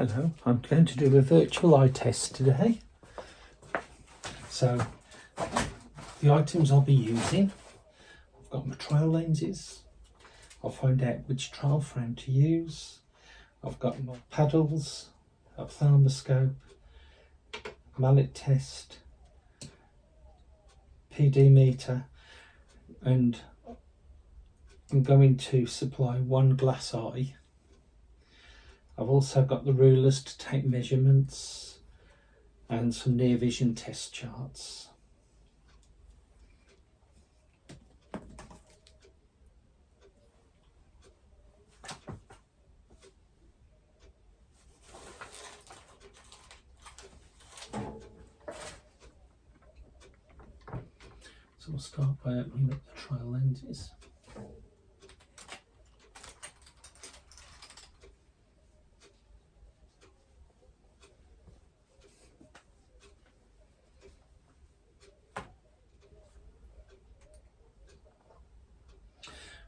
Hello, I'm going to do a virtual eye test today. So, the items I'll be using, I've got my trial lenses, I'll find out which trial frame to use, I've got my paddles, ophthalmoscope, mallet test, PD meter, and I'm going to supply one glass eye. I've also got the rulers to take measurements and some near vision test charts. So we'll start by opening up the trial lenses.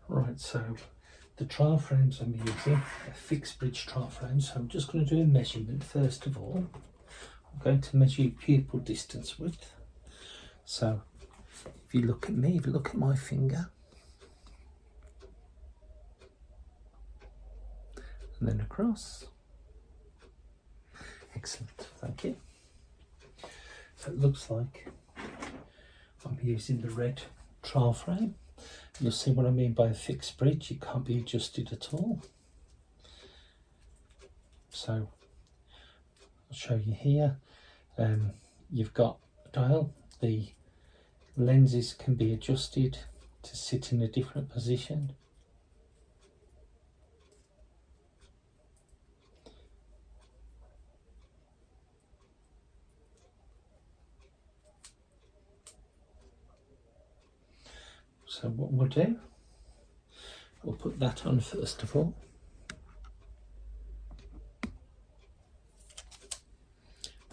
Right, so the trial frames I'm using are fixed bridge trial frames, so I'm just going to do a measurement first of all. I'm going to measure your pupil distance width. So if you look at me, if you look at my finger, and then across. Excellent, thank you. So it looks like I'm using the red trial frame. You'll see what I mean by a fixed bridge, it can't be adjusted at all. So I'll show you here. You've got a dial, the lenses can be adjusted to sit in a different position. So what we'll do, we'll put that on first of all.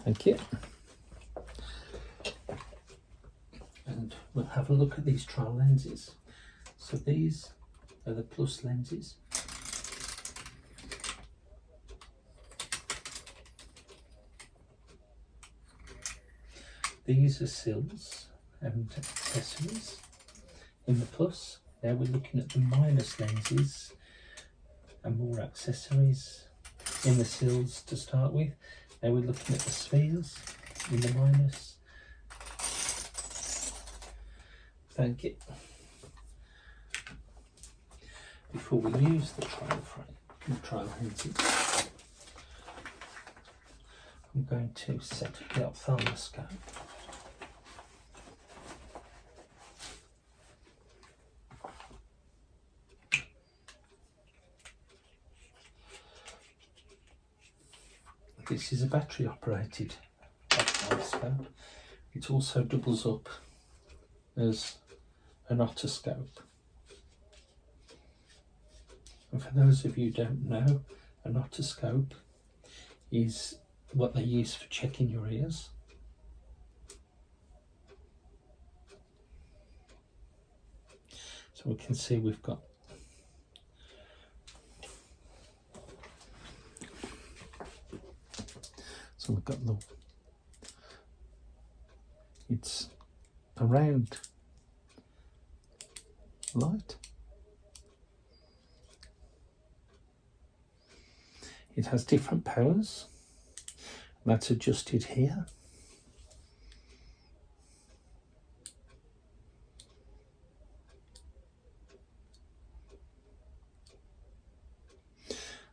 Thank you. And we'll have a look at these trial lenses. So these are the plus lenses. These are sills and accessories. In the plus, now we're looking at the minus lenses and more accessories. In the sills to start with, now we're looking at the spheres in the minus. Thank you. Before we use the trial frame, the trial lenses, I'm going to set up the ophthalmoscope. This is a battery operated ophthalmoscope. It also doubles up as an otoscope. And for those of you who don't know, an otoscope is what they use for checking your ears. So we can see we've got it's a round light. It has different powers. That's adjusted here.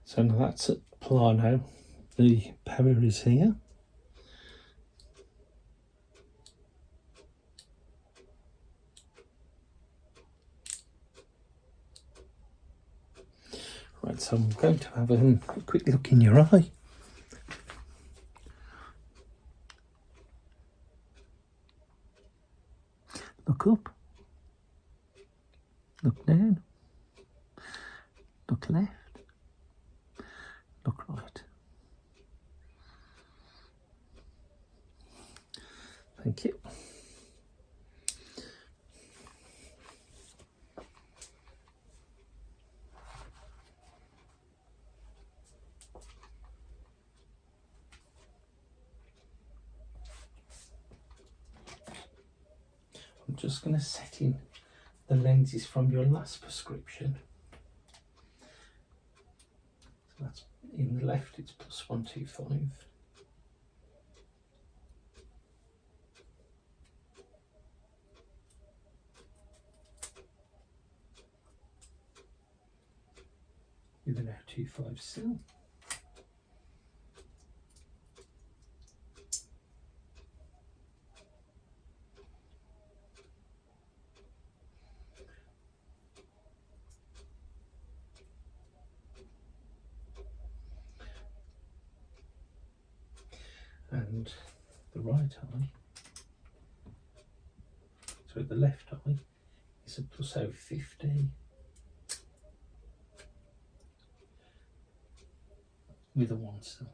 So now that's at plano. The power is here. Right, so I'm going to have a quick look in your eye. Look up. Look down. Look left. Look right. Thank you. just going to set in the lenses from your last prescription. So that's in the left, it's +125. With an 025 sill. And the right eye, so the left eye is a +050 with a 1 sill.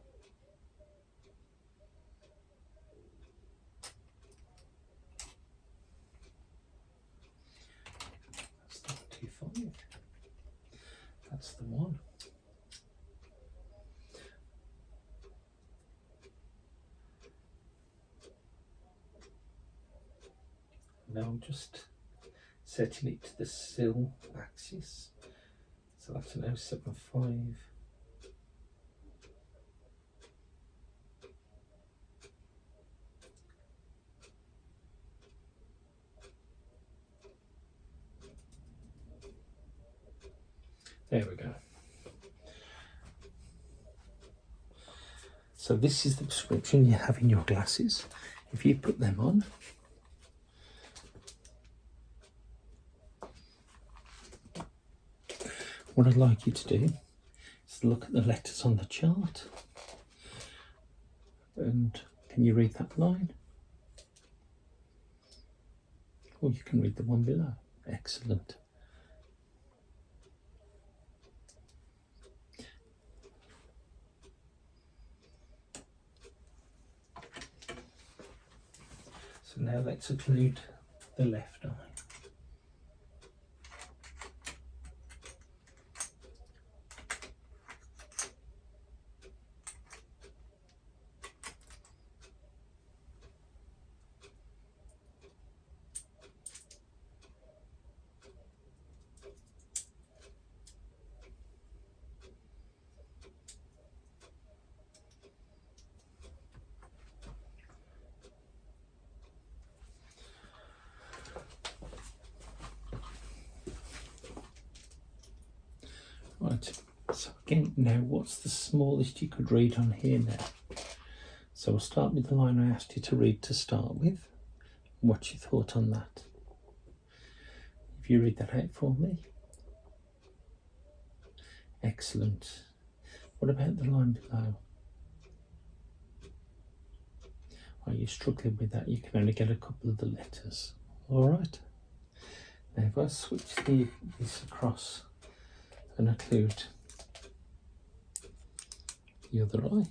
That's the 125. That's the 1. Now I'm just setting it to the sill axis. So that's an 075. There we go. So this is the prescription you have in your glasses. If you put them on, what I'd like you to do is look at the letters on the chart. And can you read that line? Or you can read the one below. Excellent. So now let's occlude the left eye. Right, so again, now what's the smallest you could read on here now? So we'll start with the line I asked you to read to start with. What's your thought on that? If you read that out for me. Excellent. What about the line below? Are you struggling with that? You can only get a couple of the letters. All right. Now if I switch this across and occlude the other eye.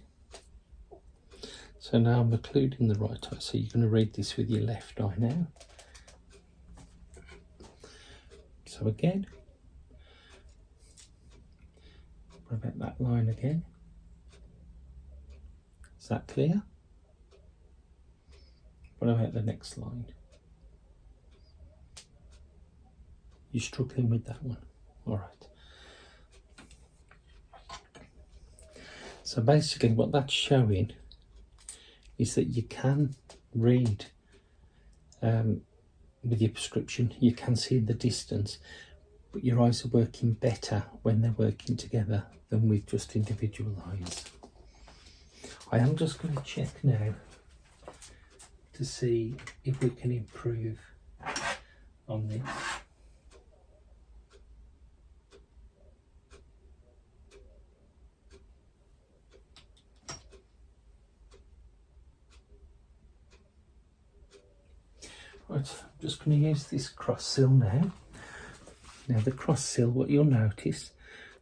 So now I'm occluding the right eye, so you're going to read this with your left eye now. So again, what about that line again? Is that clear? What about the next line? You're struggling with that one. All right. So basically what that's showing is that you can read with your prescription, you can see the distance, but your eyes are working better when they're working together than with just individual eyes. I am just going to check now to see if we can improve on this. Right, I'm just going to use this cross sill now. Now the cross sill, what you'll notice,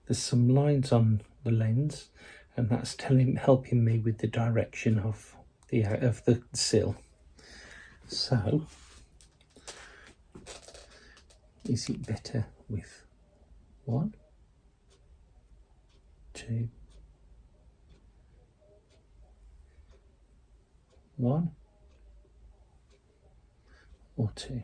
there's some lines on the lens, and that's helping me with the direction of the sill. So, is it better with 1, 2, 1, or 2?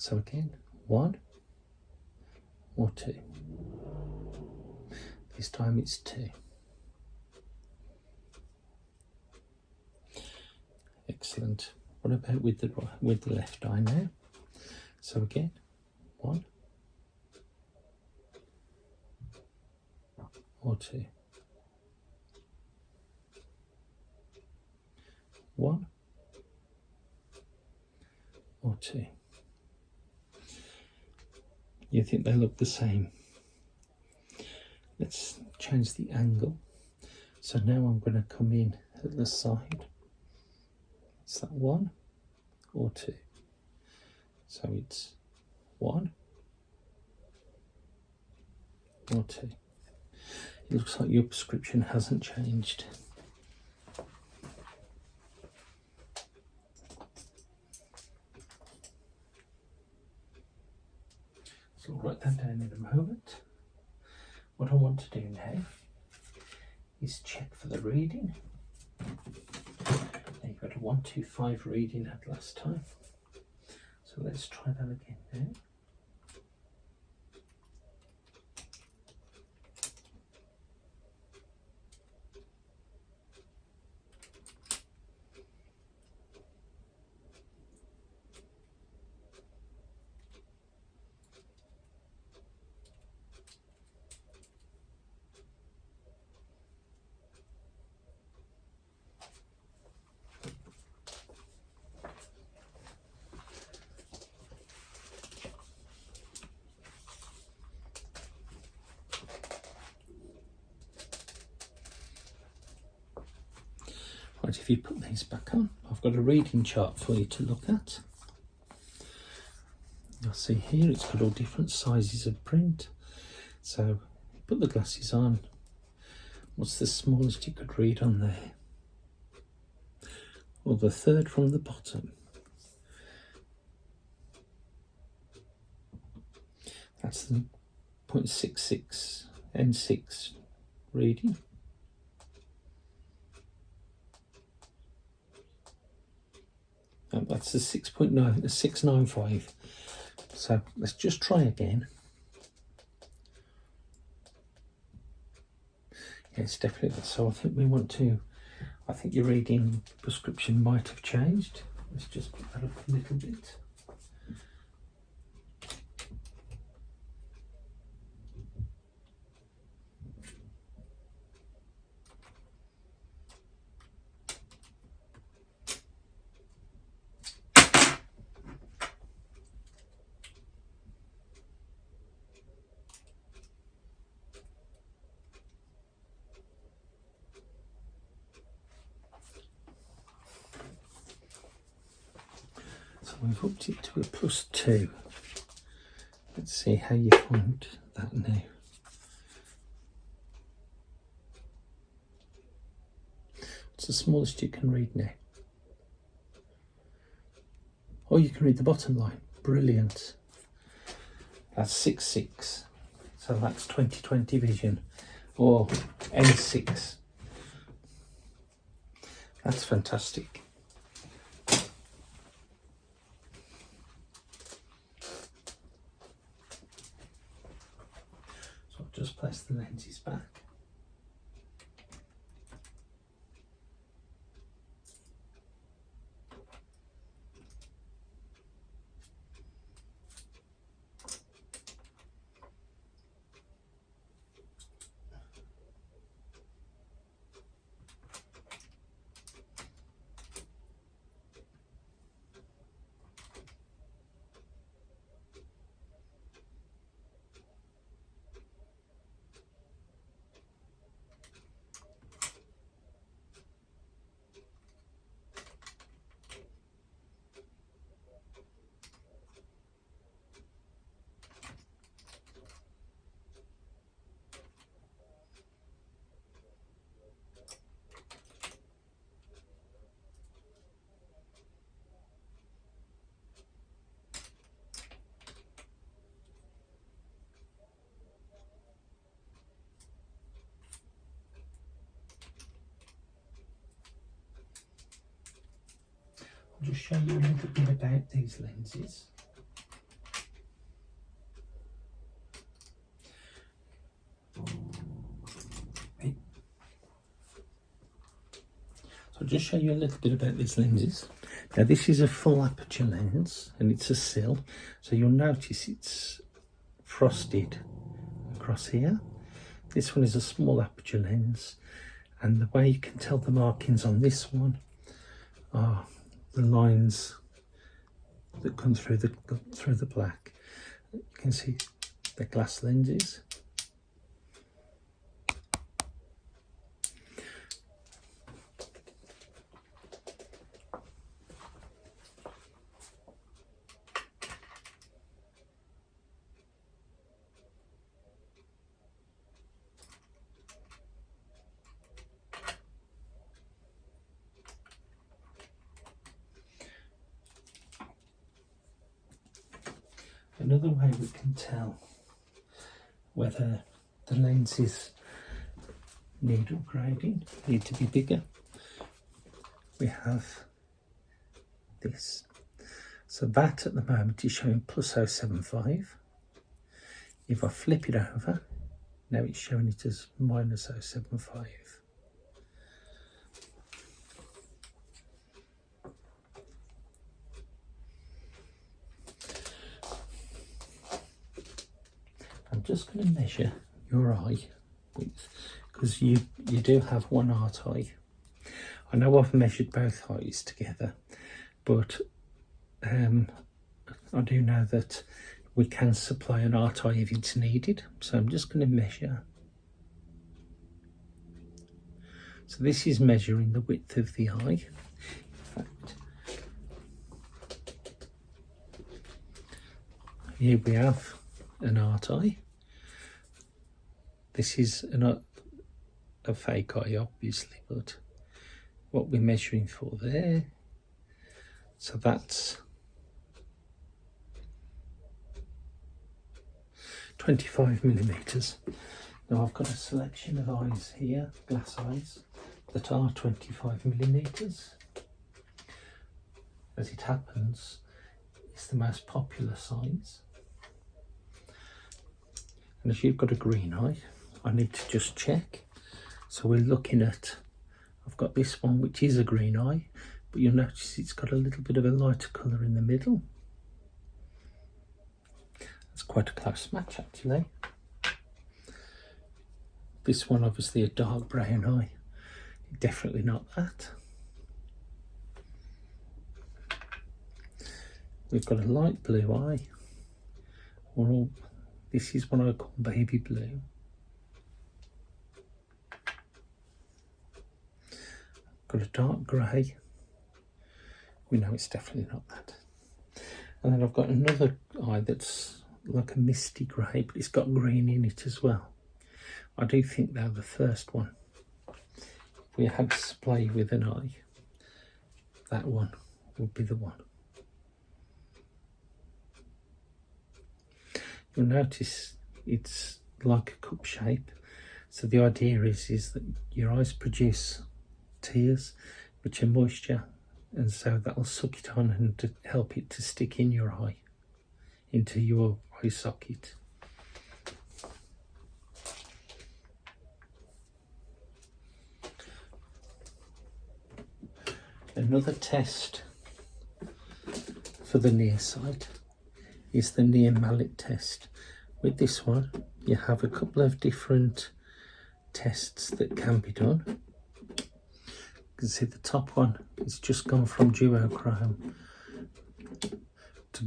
So again, 1 or 2. This time it's 2. Excellent. What about with the left eye now? So again, 1 or 2. 1 or 2. You think they look the same? Let's change the angle. So now I'm going to come in at the side. Is that 1 or 2? So it's 1 or 2. It looks like your prescription hasn't changed. So I'll write that down in a moment. What I want to do now is check for the reading. Now you've got a 125 reading at last time. So let's try that again now. Right, if you put these back on, I've got a reading chart for you to look at. You'll see here it's got all different sizes of print. So put the glasses on. What's the smallest you could read on there? Well, the third from the bottom. That's the 0.66 N6 reading. And that's the 6.9, the 695. So let's just try again. Yeah, it's definitely, so I think we want to, I think your reading prescription might have changed. Let's just put that up a little bit. So we've upped it to a +2. Let's see how you find that now. What's the smallest you can read now? Oh, you can read the bottom line. Brilliant. That's 6.6. So that's 20/20 vision, or N6. That's fantastic. So I'll just place the lenses back. I'll just show you a little bit about these lenses. I'll just show you a little bit about these lenses. Now this is a full aperture lens and it's a sill, so you'll notice it's frosted across here. This one is a small aperture lens, and the way you can tell the markings on this one are the lines that come through the black. You can see the glass lenses. Another way we can tell whether the lenses need upgrading, need to be bigger, we have this. So that at the moment is showing plus 0.75. If I flip it over, now it's showing it as minus 0.75. I'm just going to measure your eye width, because you do have one art eye. I know I've measured both eyes together, but I do know that we can supply an art eye if it's needed. So I'm just going to measure. So this is measuring the width of the eye. In fact, here we have an art eye. This is a fake eye, obviously, but what we're measuring for there, so that's 25mm. Now I've got a selection of eyes here, glass eyes, that are 25mm. As it happens, it's the most popular size. And as you've got a green eye, I need to just check. So we're looking at, I've got this one which is a green eye, but you'll notice it's got a little bit of a lighter colour in the middle. It's quite a close match actually. This one obviously a dark brown eye, definitely not that. We've got a light blue eye, this is what I call baby blue. Got a dark grey, we know it's definitely not that. And then I've got another eye that's like a misty grey, but it's got green in it as well. I do think they're the first one. If we had to supply with an eye, that one would be the one. You'll notice it's like a cup shape. So the idea is that your eyes produce tears, which are moisture, and so that'll suck it on and to help it to stick in your eye, into your eye socket. Another test for the near sight is the near mallet test. With this one, you have a couple of different tests that can be done. You can see the top one is just gone from duochrome to,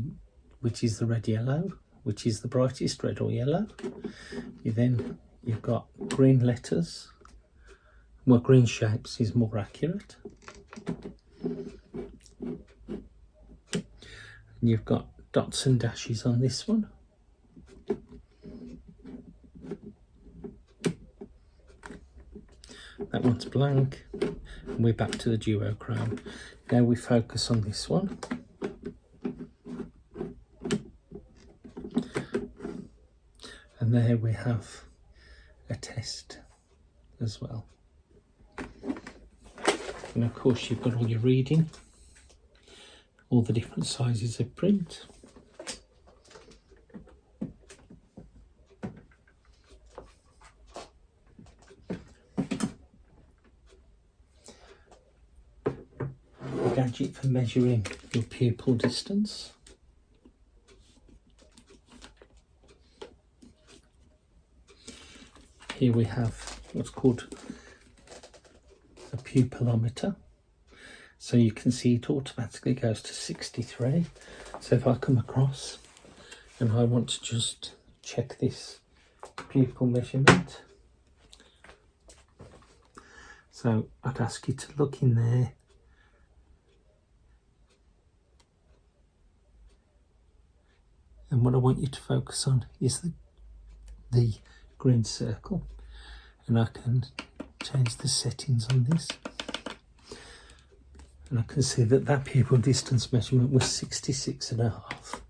which is the red yellow, which is the brightest red or yellow. You've got green letters, well, green shapes is more accurate. And you've got dots and dashes on this one. That one's blank, and we're back to the duochrome. Now we focus on this one. And there we have a test as well. And of course you've got all your reading, all the different sizes of print. gadget for measuring your pupil distance. Here we have what's called a pupilometer. So you can see it automatically goes to 63. So if I come across and I want to just check this pupil measurement, so I'd ask you to look in there. And what I want you to focus on is the green circle. And I can change the settings on this. And I can see that pupil distance measurement was 66.5.